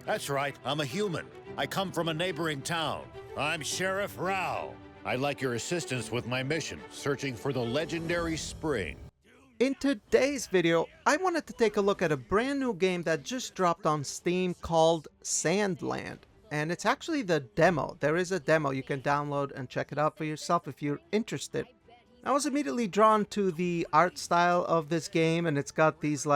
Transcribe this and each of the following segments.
That's right, I'm a human. I come from a neighboring town. I'm Sheriff Rao. I'd like your assistance with my mission, searching for the legendary spring. In today's video, I wanted to take a look at a brand new game that just dropped on Steam called Sandland. And it's actually the demo. There is a demo you can download and check it out for yourself if you're interested. I was immediately drawn to the art style of this game, and it's got these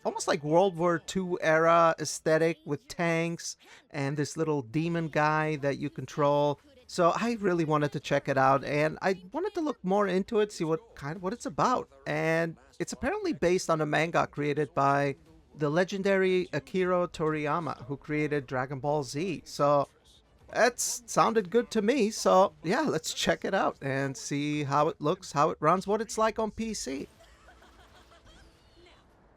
almost like World War II era aesthetic with tanks and this little demon guy that you control. So I really wanted to check it out, and I wanted to look more into it, see what it's about. And it's apparently based on a manga created by the legendary Akira Toriyama, who created Dragon Ball Z. So that sounded good to me. So yeah, let's check it out and see how it looks, how it runs, what it's like on PC.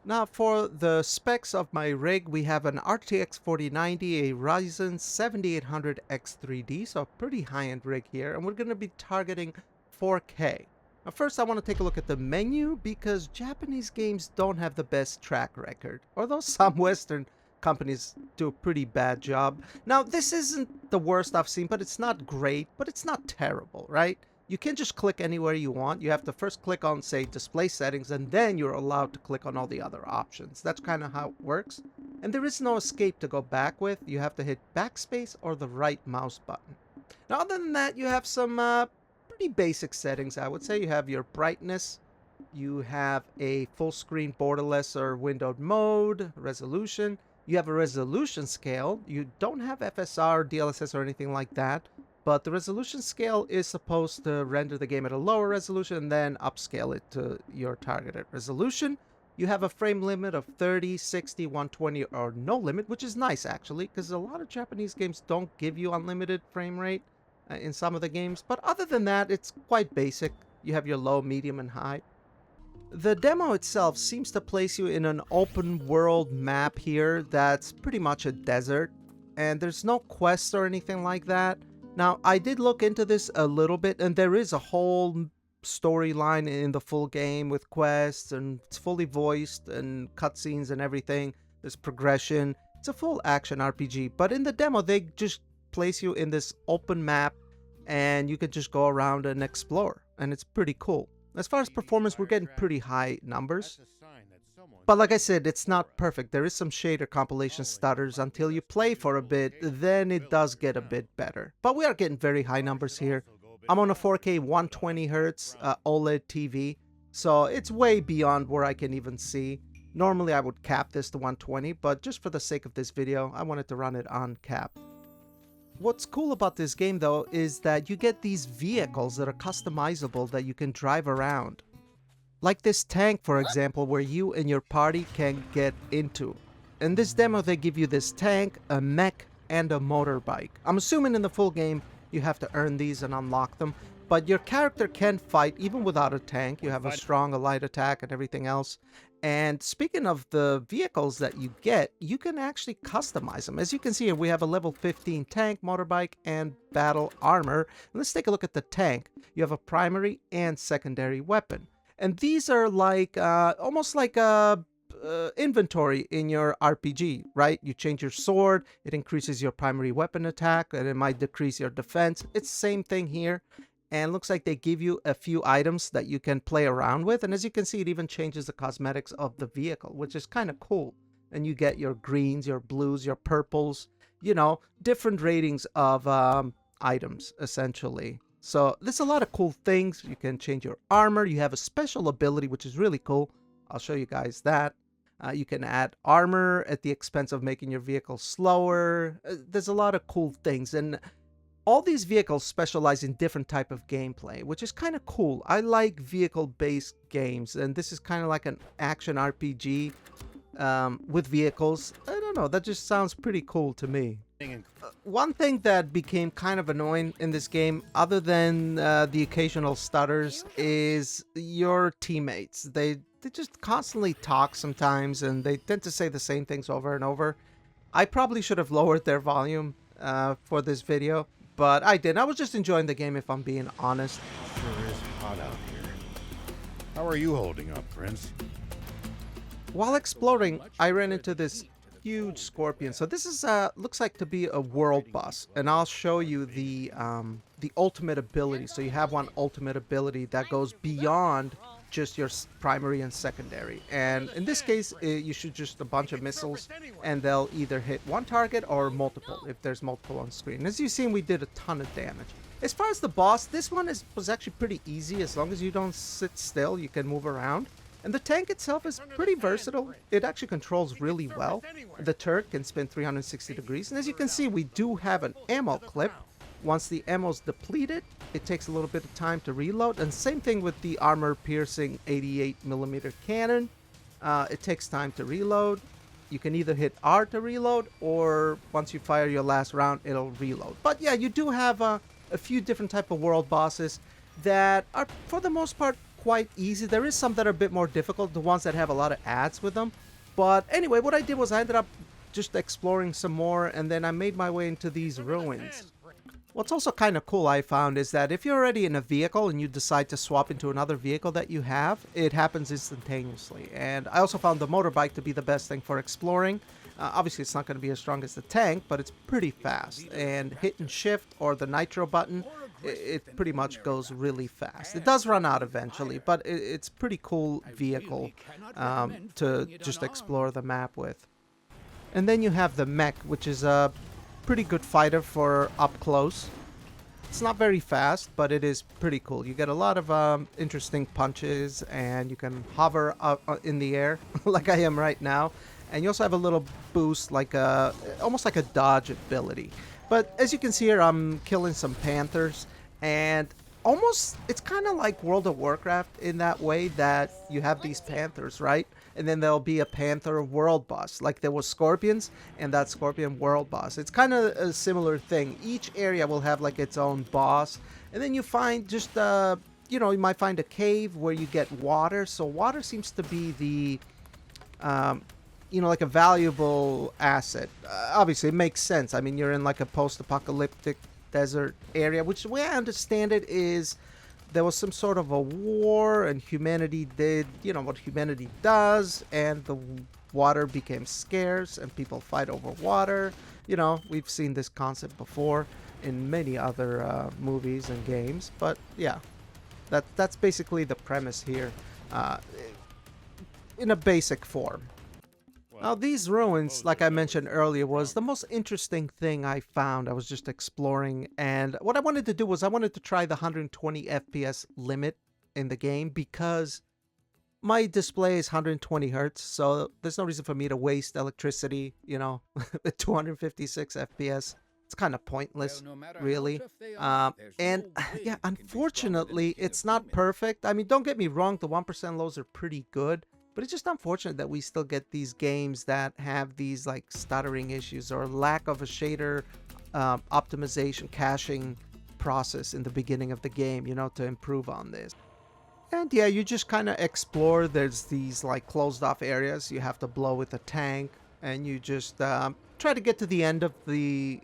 Now for the specs of my rig, we have an RTX 4090, a Ryzen 7800X3D, so a pretty high-end rig here, and we're going to be targeting 4K. Now first I want to take a look at the menu, because Japanese games don't have the best track record, although some Western companies do a pretty bad job. Now this isn't the worst I've seen, but it's not great, but it's not terrible, right? You can't just click anywhere you want. You have to first click on, say, display settings, and then you're allowed to click on all the other options. That's kind of how it works. And there is no escape to go back with. You have to hit backspace or the right mouse button. Now, other than that, you have some pretty basic settings, I would say. You have your brightness. You have a full screen borderless or windowed mode, resolution. You have a resolution scale. You don't have FSR, DLSS, or anything like that. But the resolution scale is supposed to render the game at a lower resolution and then upscale it to your targeted resolution. You have a frame limit of 30, 60, 120, or no limit, which is nice actually, because a lot of Japanese games don't give you unlimited frame rate in some of the games. But other than that, it's quite basic. You have your low, medium, and high. The demo itself seems to place you in an open world map here that's pretty much a desert, and there's no quests or anything like that. Now, I did look into this a little bit, and there is a whole storyline in the full game with quests, and it's fully voiced, and cutscenes and everything. There's progression. It's a full action RPG, but in the demo, they just place you in this open map, and you can just go around and explore, and it's pretty cool. As far as performance, we're getting pretty high numbers. But like I said, it's not perfect. There is some shader compilation stutters until you play for a bit, then it does get a bit better. But we are getting very high numbers here. I'm on a 4K 120Hz OLED TV, so it's way beyond where I can even see. Normally I would cap this to 120, but just for the sake of this video, I wanted to run it on cap. What's cool about this game though is that you get these vehicles that are customizable that you can drive around. Like this tank, for example, where you and your party can get into. In this demo, they give you this tank, a mech, and a motorbike. I'm assuming in the full game, you have to earn these and unlock them. But your character can fight even without a tank. You have a strong, a light attack, and everything else. And speaking of the vehicles that you get, you can actually customize them. As you can see here, we have a level 15 tank, motorbike, and battle armor. Let's take a look at the tank. You have a primary and secondary weapon. And these are like, almost like a inventory in your RPG, right? You change your sword, it increases your primary weapon attack, and it might decrease your defense. It's the same thing here. And looks like they give you a few items that you can play around with. And as you can see, it even changes the cosmetics of the vehicle, which is kind of cool. And you get your greens, your blues, your purples, you know, different ratings of items, essentially. So there's a lot of cool things. You can change your armor. You have a special ability, which is really cool. I'll show you guys that. You can add armor at the expense of making your vehicle slower. There's a lot of cool things. And all these vehicles specialize in different type of gameplay, which is kind of cool. I like vehicle-based games, and this is kind of like an action RPG with vehicles. I don't know, that just sounds pretty cool to me. One thing that became kind of annoying in this game, other than the occasional stutters, is your teammates. They just constantly talk sometimes, and they tend to say the same things over and over. I probably should have lowered their volume for this video, but I didn't. I was just enjoying the game, if I'm being honest. Sure is hot out here. How are you holding up, Prince? While exploring, I ran into this huge scorpion. So this is looks like to be a world boss, and I'll show you the ultimate ability. So you have one ultimate ability that goes beyond just your primary and secondary. And in this case, you shoot just a bunch of missiles, and they'll either hit one target or multiple if there's multiple on screen. As you've seen, we did a ton of damage. As far as the boss, this one was actually pretty easy. As long as you don't sit still, you can move around. And the tank itself is pretty versatile. It actually controls really well. The turret can spin 360 degrees. And as you can see, we do have an ammo clip. Once the ammo's depleted, it takes a little bit of time to reload. And same thing with the armor-piercing 88mm cannon. It takes time to reload. You can either hit R to reload, or once you fire your last round, it'll reload. But yeah, you do have a few different type of world bosses that are, for the most part, quite easy. There is some that are a bit more difficult, the ones that have a lot of ads with them. But anyway, what I did was I ended up just exploring some more, and then I made my way into these ruins. What's also kind of cool, I found, is that if you're already in a vehicle and you decide to swap into another vehicle that you have, it happens instantaneously. And I also found the motorbike to be the best thing for exploring. Obviously, it's not going to be as strong as the tank, but it's pretty fast. And hit and shift or the nitro button, it pretty much goes really fast. It does run out eventually, but it's a pretty cool vehicle to just explore the map with. And then you have the mech, which is a pretty good fighter for up close. It's not very fast, but it is pretty cool. You get a lot of interesting punches, and you can hover up in the air like I am right now. And you also have a little boost, like almost like a dodge ability. But as you can see here, I'm killing some panthers, and almost it's kind of like World of Warcraft in that way that you have these panthers, right? And then there'll be a panther world boss, like there was scorpions and that scorpion world boss. It's kind of a similar thing. Each area will have like its own boss, and then you find just you know, you might find a cave where you get water. So water seems to be the you know, like a valuable asset. Obviously, it makes sense. I mean, you're in like a post-apocalyptic desert area, which the way I understand it is there was some sort of a war, and humanity did, you know, what humanity does, and the water became scarce, and people fight over water. You know, we've seen this concept before in many other movies and games, but yeah, that's basically the premise here, in a basic form. Now, these ruins, like I mentioned earlier, was the most interesting thing I found. I was just exploring, and what I wanted to do was I wanted to try the 120 FPS limit in the game, because my display is 120 hertz, so there's no reason for me to waste electricity, you know, at 256 FPS. It's kind of pointless, really. And yeah, unfortunately, it's not perfect. I mean, don't get me wrong, the 1% lows are pretty good. But it's just unfortunate that we still get these games that have these like stuttering issues or lack of a shader optimization caching process in the beginning of the game, you know, to improve on this. And yeah, you just kind of explore. There's these like closed off areas you have to blow with a tank, and you just try to get to the end of the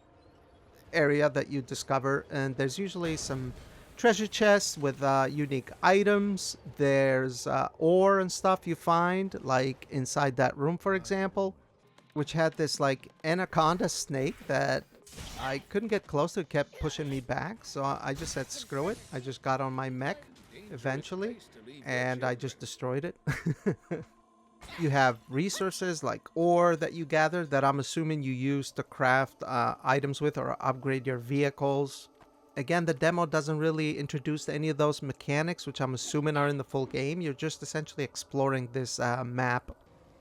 area that you discover, and there's usually some treasure chests with unique items. There's ore and stuff you find, like inside that room, for example, which had this like anaconda snake that I couldn't get close to. It kept pushing me back, so I just said screw it. I just got on my mech eventually, and I just destroyed it. You have resources like ore that you gather that I'm assuming you use to craft items with or upgrade your vehicles. Again, the demo doesn't really introduce any of those mechanics, which I'm assuming are in the full game. You're just essentially exploring this map.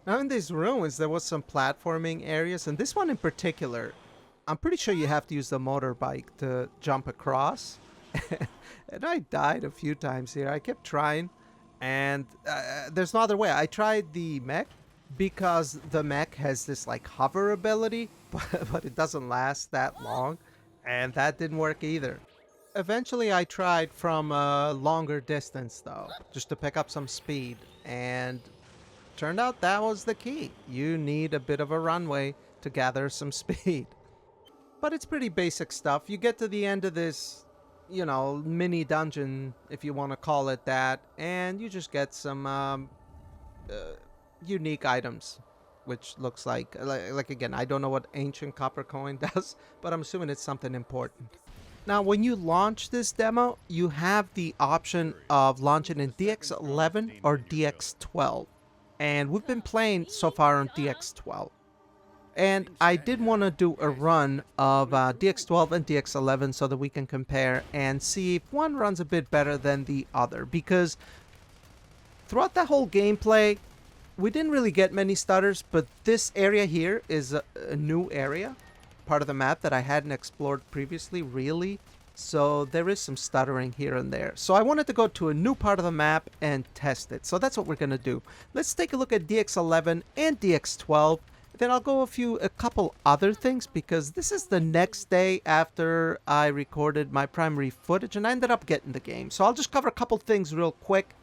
Now, in these ruins, there was some platforming areas, and this one in particular, I'm pretty sure you have to use the motorbike to jump across. And I died a few times here. I kept trying, and there's no other way. I tried the mech because the mech has this like hover ability, but it doesn't last that long. And that didn't work either. Eventually, I tried from a longer distance, though, just to pick up some speed. And turned out that was the key. You need a bit of a runway to gather some speed. But it's pretty basic stuff. You get to the end of this, you know, mini dungeon, if you want to call it that, and you just get some unique items. which looks like again, I don't know what ancient copper coin does, but I'm assuming it's something important. Now, when you launch this demo, you have the option of launching in DX11 or DX12. And we've been playing so far on DX12. And I did want to do a run of DX12 and DX11 so that we can compare and see if one runs a bit better than the other. Because throughout that whole gameplay, we didn't really get many stutters, but this area here is a new area, part of the map that I hadn't explored previously, really. So there is some stuttering here and there. So I wanted to go to a new part of the map and test it. So that's what we're going to do. Let's take a look at DX11 and DX12. Then I'll go a couple other things because this is the next day after I recorded my primary footage and I ended up getting the game. So I'll just cover a couple things real quick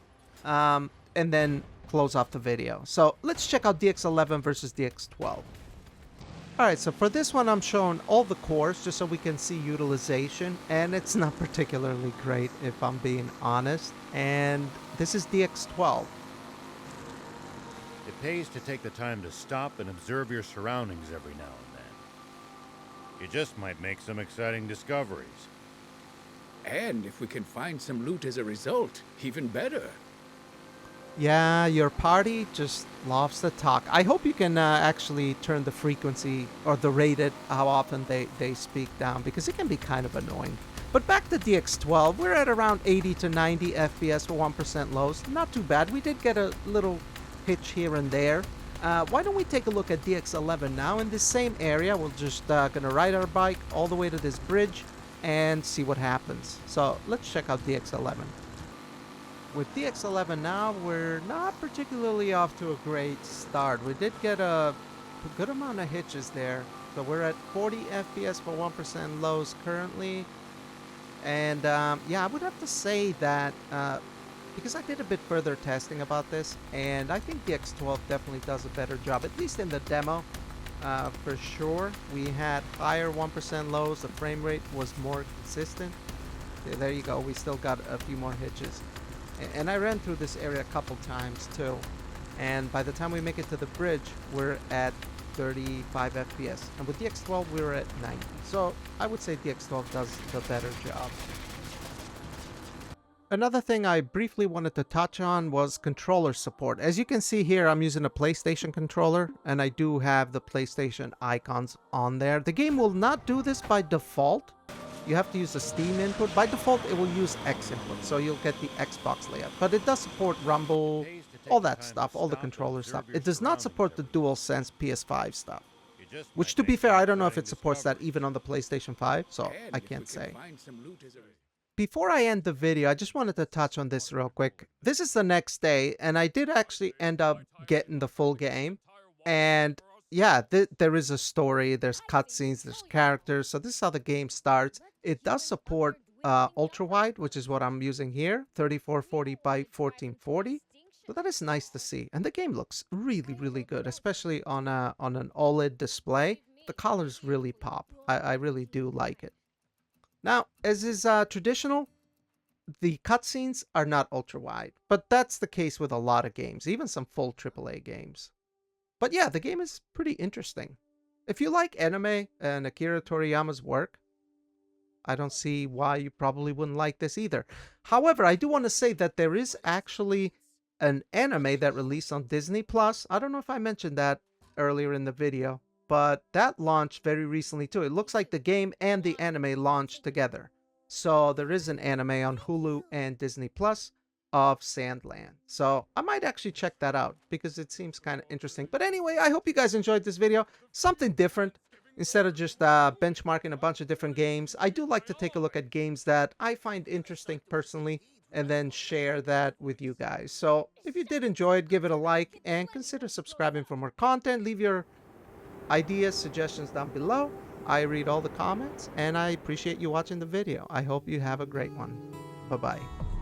and then close off the video. So let's check out DX11 versus DX12. Alright, so for this one I'm showing all the cores just so we can see utilization, and it's not particularly great if I'm being honest. And this is DX12. It pays to take the time to stop and observe your surroundings every now and then. You just might make some exciting discoveries. And if we can find some loot as a result, even better. Yeah, your party just loves to talk. I hope you can actually turn the frequency or the rate at how often they speak down, because it can be kind of annoying. But back to DX12, we're at around 80 to 90 FPS for 1% lows. Not too bad. We did get a little hitch here and there. Why don't we take a look at DX11 now? In this same area, we're just gonna ride our bike all the way to this bridge and see what happens. So let's check out DX11. With DX11 now, we're not particularly off to a great start. We did get a good amount of hitches there. So we're at 40 FPS for 1% lows currently. And yeah, I would have to say that because I did a bit further testing about this, and I think DX12 definitely does a better job, at least in the demo. For sure, we had higher 1% lows. The frame rate was more consistent. Yeah, there you go. We still got a few more hitches. And I ran through this area a couple times too. And by the time we make it to the bridge, we're at 35 FPS. And with DX12, we were at 90. So I would say DX12 does the better job. Another thing I briefly wanted to touch on was controller support. As you can see here, I'm using a PlayStation controller, and I do have the PlayStation icons on there. The game will not do this by default. You have to use the Steam input. By default, it will use X input, so you'll get the Xbox layout. But it does support Rumble, all that stuff, all the controller stuff. It does not support the DualSense PS5 stuff. Which, to be fair, I don't know if it supports that even on the PlayStation 5, so I can't say. Before I end the video, I just wanted to touch on this real quick. This is the next day, and I did actually end up getting the full game. And yeah, there is a story, there's cutscenes, there's characters, so this is how the game starts. It does support ultra-wide, which is what I'm using here, 3440 by 1440. So that is nice to see. And the game looks really, really good, especially on an OLED display. The colors really pop. I really do like it. Now, as is traditional, the cutscenes are not ultra-wide, but that's the case with a lot of games, even some full AAA games. But yeah, the game is pretty interesting. If you like anime and Akira Toriyama's work, I don't see why you probably wouldn't like this either. However, I do want to say that there is actually an anime that released on Disney Plus. I don't know if I mentioned that earlier in the video, but that launched very recently too. It looks like the game and the anime launched together. So there is an anime on Hulu and Disney Plus of Sandland. So I might actually check that out because it seems kind of interesting. But anyway, I hope you guys enjoyed this video. Something different. Instead of just benchmarking a bunch of different games, I do like to take a look at games that I find interesting personally and then share that with you guys. So if you did enjoy it, give it a like and consider subscribing for more content. Leave your ideas, suggestions down below. I read all the comments and I appreciate you watching the video. I hope you have a great one. Bye-bye.